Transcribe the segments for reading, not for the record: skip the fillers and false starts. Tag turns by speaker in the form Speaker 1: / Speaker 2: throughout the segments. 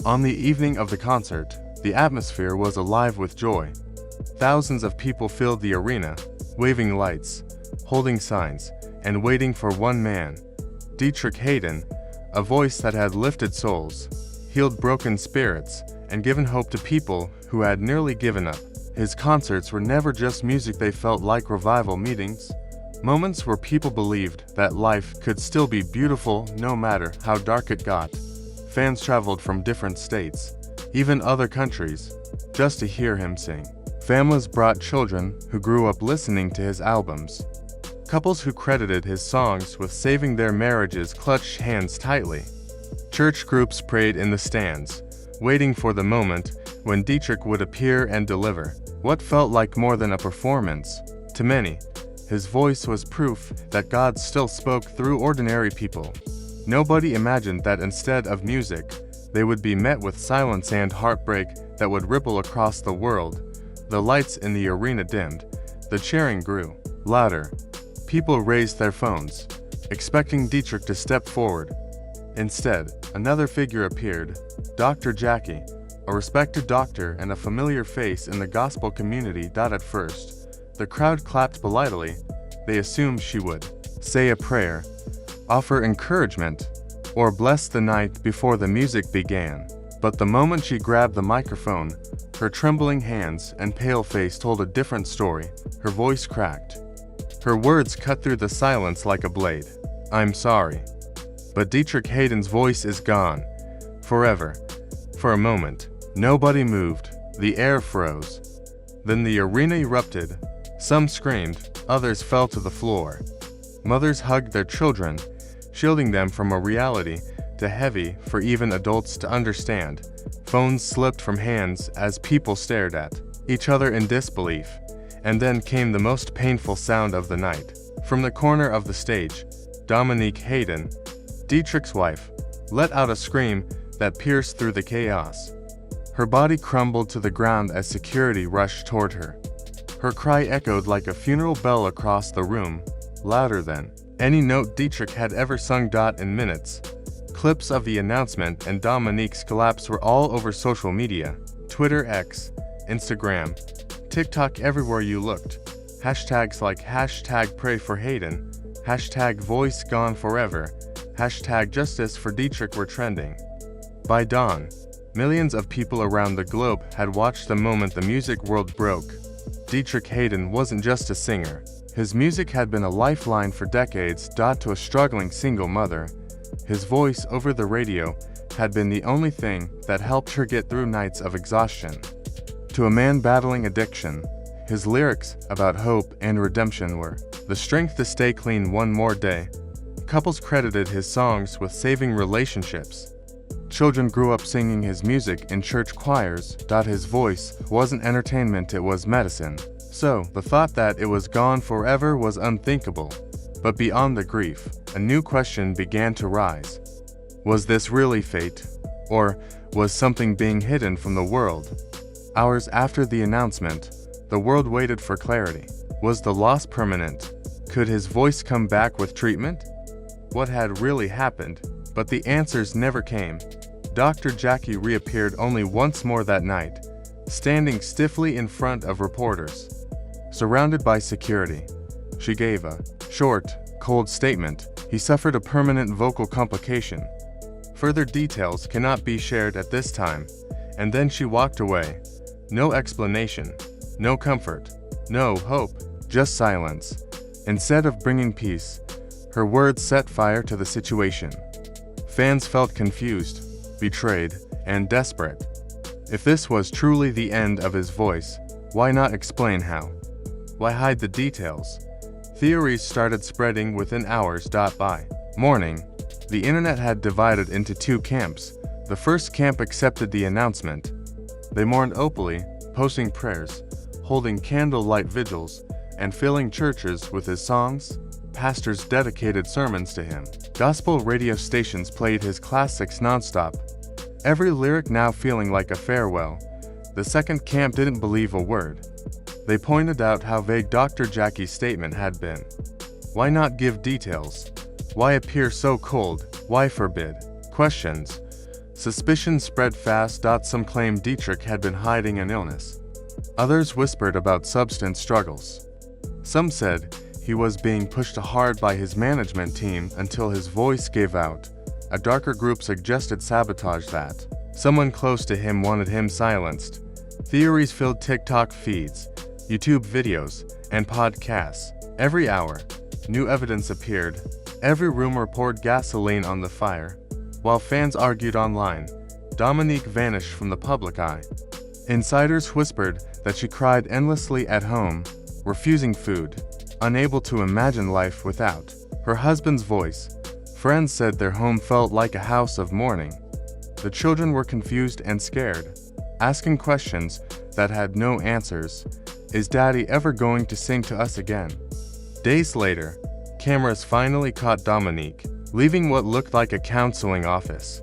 Speaker 1: On the evening of the concert, the atmosphere was alive with joy. Thousands of people filled the arena, waving lights, holding signs, and waiting for one man, Deitrick Haddon, a voice that had lifted souls, healed broken spirits, and given hope to people who had nearly given up. His concerts were never just music, they felt like revival meetings, moments where people believed that life could still be beautiful no matter how dark it got. Fans traveled from different states, even other countries, just to hear him sing. Families brought children who grew up listening to his albums. Couples who credited his songs with saving their marriages clutched hands tightly. Church groups prayed in the stands, waiting for the moment when Deitrick would appear and deliver what felt like more than a performance. To many, his voice was proof that God still spoke through ordinary people. Nobody imagined that instead of music, they would be met with silence and heartbreak that would ripple across the world. The lights in the arena dimmed. The cheering grew louder. People raised their phones, expecting Deitrick to step forward. Instead, another figure appeared, Dr. Jackie, a respected doctor and a familiar face in the gospel community. At first, the crowd clapped politely. They assumed she would say a prayer, offer encouragement, or bless the night before the music began. But the moment she grabbed the microphone, her trembling hands and pale face told a different story. Her voice cracked. Her words cut through the silence like a blade. "I'm sorry. But Deitrick Haddon's voice is gone. Forever." For a moment, nobody moved. The air froze. Then the arena erupted. Some screamed, others fell to the floor. Mothers hugged their children, shielding them from a reality too heavy for even adults to understand. Phones slipped from hands as people stared at each other in disbelief. And then came the most painful sound of the night. From the corner of the stage, Deitrick Haddon, Deitrick's wife, let out a scream that pierced through the chaos. Her body crumbled to the ground as security rushed toward her. Her cry echoed like a funeral bell across the room, louder than any note Deitrick had ever sung. In minutes, clips of the announcement and Dominique's collapse were all over social media, Twitter, X, Instagram, TikTok. Everywhere you looked, hashtags like #pray for Haddon, #voice gone forever, #justice for Deitrick were trending. By dawn, millions of people around the globe had watched the moment the music world broke. Deitrick Haddon wasn't just a singer. His music had been a lifeline for decades. To a struggling single mother, his voice over the radio had been the only thing that helped her get through nights of exhaustion. To a man battling addiction, his lyrics about hope and redemption were the strength to stay clean one more day. Couples credited his songs with saving relationships. Children grew up singing his music in church choirs. His voice wasn't entertainment, it was medicine. So, the thought that it was gone forever was unthinkable. But beyond the grief, a new question began to rise. Was this really fate? Or was something being hidden from the world? Hours after the announcement, the world waited for clarity. Was the loss permanent? Could his voice come back with treatment? What had really happened? But the answers never came. Dr. Jackie reappeared only once more that night, standing stiffly in front of reporters. Surrounded by security, she gave a short, cold statement. He suffered a permanent vocal complication. Further details cannot be shared at this time. And then she walked away. No explanation, no comfort, no hope, just silence. Instead of bringing peace, her words set fire to the situation. Fans felt confused, betrayed, and desperate. If this was truly the end of his voice, why not explain how? Why hide the details? Theories started spreading within hours. By morning, the internet had divided into two camps. The first camp accepted the announcement. They mourned openly, posting prayers, holding candlelight vigils, and filling churches with his songs. Pastors dedicated sermons to him. Gospel radio stations played his classics nonstop, every lyric now feeling like a farewell. The second camp didn't believe a word. They pointed out how vague Dr. Jackie's statement had been. Why not give details? Why appear so cold? Why forbid questions? Suspicion spread fast. Some claimed Deitrick had been hiding an illness. Others whispered about substance struggles. Some said he was being pushed hard by his management team until his voice gave out. A darker group suggested sabotage, that someone close to him wanted him silenced. Theories filled TikTok feeds, YouTube videos, and podcasts. Every hour, new evidence appeared. Every rumor poured gasoline on the fire. While fans argued online, Dominique vanished from the public eye. Insiders whispered that she cried endlessly at home, refusing food, unable to imagine life without her husband's voice. Friends said their home felt like a house of mourning. The children were confused and scared, asking questions that had no answers. Is Daddy ever going to sing to us again? Days later, cameras finally caught Dominique, leaving what looked like a counseling office.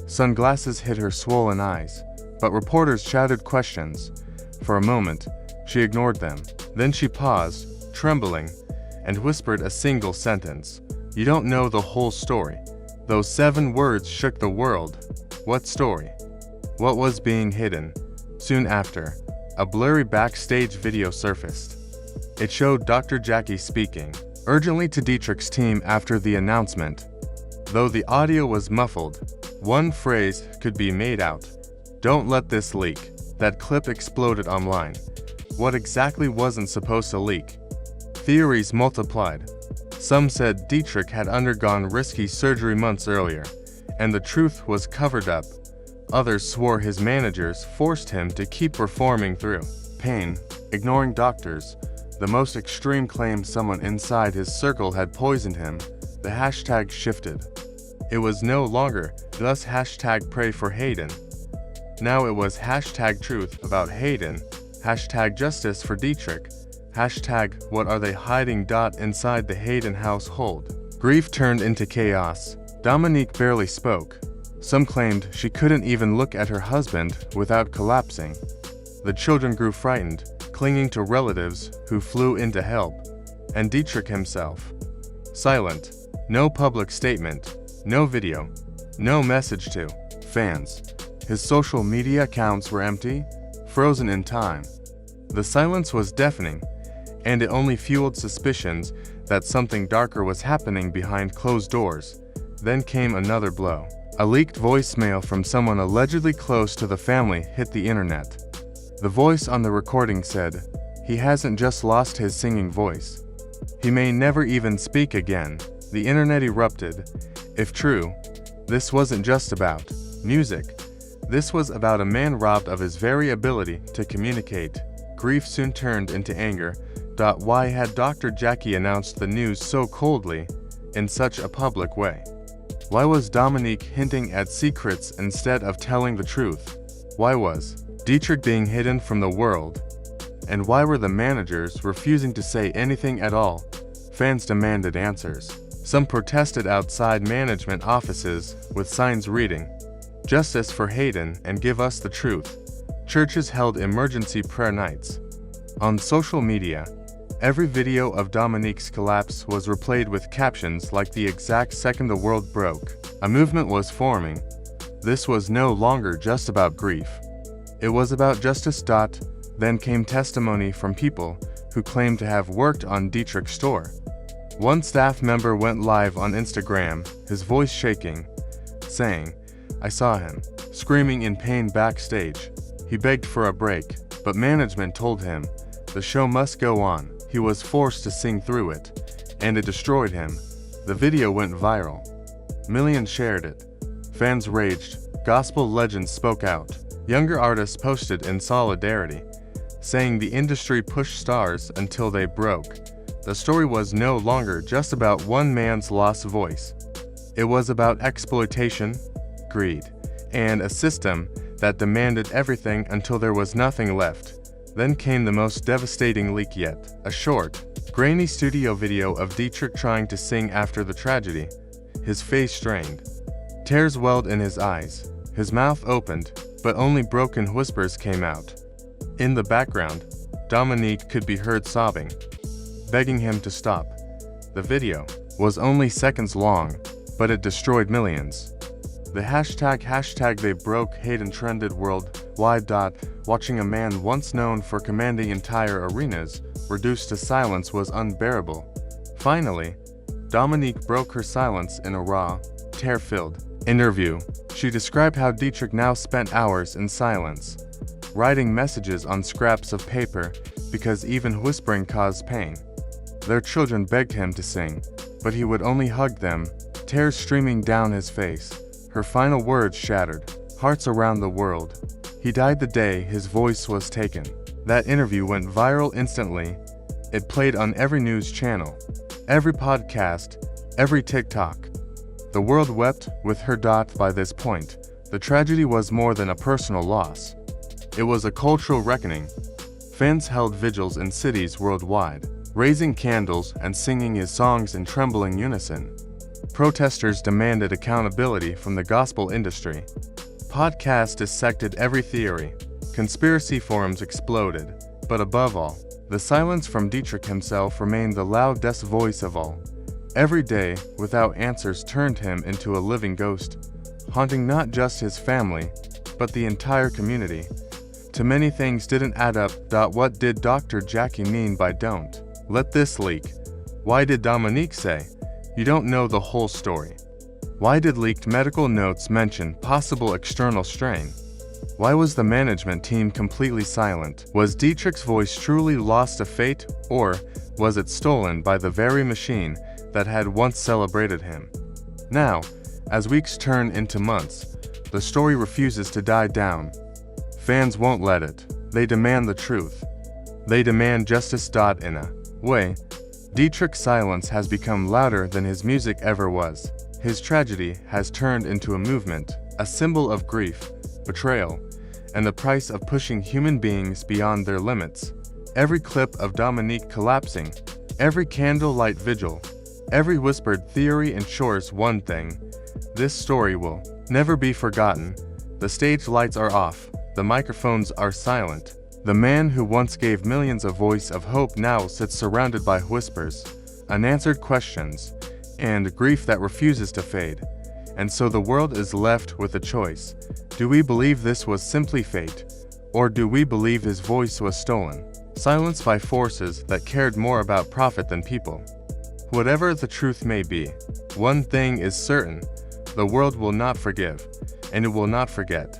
Speaker 1: Sunglasses hid her swollen eyes, but reporters shouted questions. For a moment, she ignored them. Then she paused, trembling, and whispered a single sentence. You don't know the whole story. Those 7 words shook the world. What story? What was being hidden? Soon after, a blurry backstage video surfaced. It showed Dr. Jackie speaking urgently to Deitrick's team after the announcement. Though the audio was muffled, one phrase could be made out. Don't let this leak. That clip exploded online. What exactly wasn't supposed to leak? Theories multiplied. Some said Deitrick had undergone risky surgery months earlier, and the truth was covered up. Others swore his managers forced him to keep performing through pain, ignoring doctors. The most extreme claimed someone inside his circle had poisoned him. The hashtag shifted. It was no longer thus hashtag pray for Haddon. Now it was hashtag truth about Haddon, hashtag justice for Deitrick, hashtag what are they hiding. Inside the Haddon household, grief turned into chaos. Dominique barely spoke. Some claimed she couldn't even look at her husband without collapsing. The children grew frightened, clinging to relatives who flew in to help. And Deitrick himself, silent. No public statement, no video, no message to fans. His social media accounts were empty, frozen in time. The silence was deafening, and it only fueled suspicions that something darker was happening behind closed doors. Then came another blow. A leaked voicemail from someone allegedly close to the family hit the internet. The voice on the recording said, "He hasn't just lost his singing voice. He may never even speak again." The internet erupted. If true, this wasn't just about music. This was about a man robbed of his very ability to communicate. Grief soon turned into anger. Why had Dr. Jackie announced the news so coldly, in such a public way? Why was Dominique hinting at secrets instead of telling the truth? Why was Deitrick being hidden from the world? And why were the managers refusing to say anything at all? Fans demanded answers. Some protested outside management offices with signs reading, "Justice for Haddon and give us the truth." Churches held emergency prayer nights. On social media, every video of Dominique's collapse was replayed with captions like the exact second the world broke. A movement was forming. This was no longer just about grief. It was about justice. Then came testimony from people who claimed to have worked on Deitrick's store. One staff member went live on Instagram, his voice shaking, saying, "I saw him screaming in pain backstage. He begged for a break, but management told him the show must go on." He was forced to sing through it, and it destroyed him. The video went viral. Millions shared it. Fans raged. Gospel legends spoke out. Younger artists posted in solidarity, saying the industry pushed stars until they broke. The story was no longer just about one man's lost voice. It was about exploitation, greed, and a system that demanded everything until there was nothing left. Then came the most devastating leak yet, a short, grainy studio video of Deitrick trying to sing after the tragedy. His face strained. Tears welled in his eyes. His mouth opened, but only broken whispers came out. In the background, Dominique could be heard sobbing, begging him to stop. The video was only seconds long, but it destroyed millions. The hashtag they broke Haddon trended worldwide. Watching a man once known for commanding entire arenas reduced to silence was unbearable. Finally, Dominique broke her silence in a raw, tear-filled interview. She described how Deitrick now spent hours in silence, writing messages on scraps of paper because even whispering caused pain. Their children begged him to sing, but he would only hug them, tears streaming down his face. Her final words shattered hearts around the world. He died the day his voice was taken. That interview went viral instantly. It played on every news channel, every podcast, every TikTok. The world wept with her. By this point, the tragedy was more than a personal loss. It was a cultural reckoning. Fans held vigils in cities worldwide, raising candles and singing his songs in trembling unison. Protesters demanded accountability from the gospel industry. Podcasts dissected every theory. Conspiracy forums exploded. But above all, the silence from Deitrick himself remained the loudest voice of all. Every day, without answers, turned him into a living ghost, haunting not just his family, but the entire community. Too many things didn't add up. What did Dr. Jackie mean by "don't let this leak"? Why did Dominique say, "You don't know the whole story"? Why did leaked medical notes mention possible external strain? Why was the management team completely silent? Was Deitrick's voice truly lost to fate, or was it stolen by the very machine that had once celebrated him? Now, as weeks turn into months, the story refuses to die down. Fans won't let it. They demand the truth. They demand justice. In a way, Deitrick's silence has become louder than his music ever was. His tragedy has turned into a movement, a symbol of grief, betrayal, and the price of pushing human beings beyond their limits. Every clip of Dominique collapsing, every candlelight vigil, every whispered theory ensures one thing: this story will never be forgotten. The stage lights are off, the microphones are silent. The man who once gave millions a voice of hope now sits surrounded by whispers, unanswered questions, and grief that refuses to fade. And so the world is left with a choice. Do we believe this was simply fate, or do we believe his voice was stolen, silenced by forces that cared more about profit than people? Whatever the truth may be, one thing is certain: the world will not forgive, and it will not forget.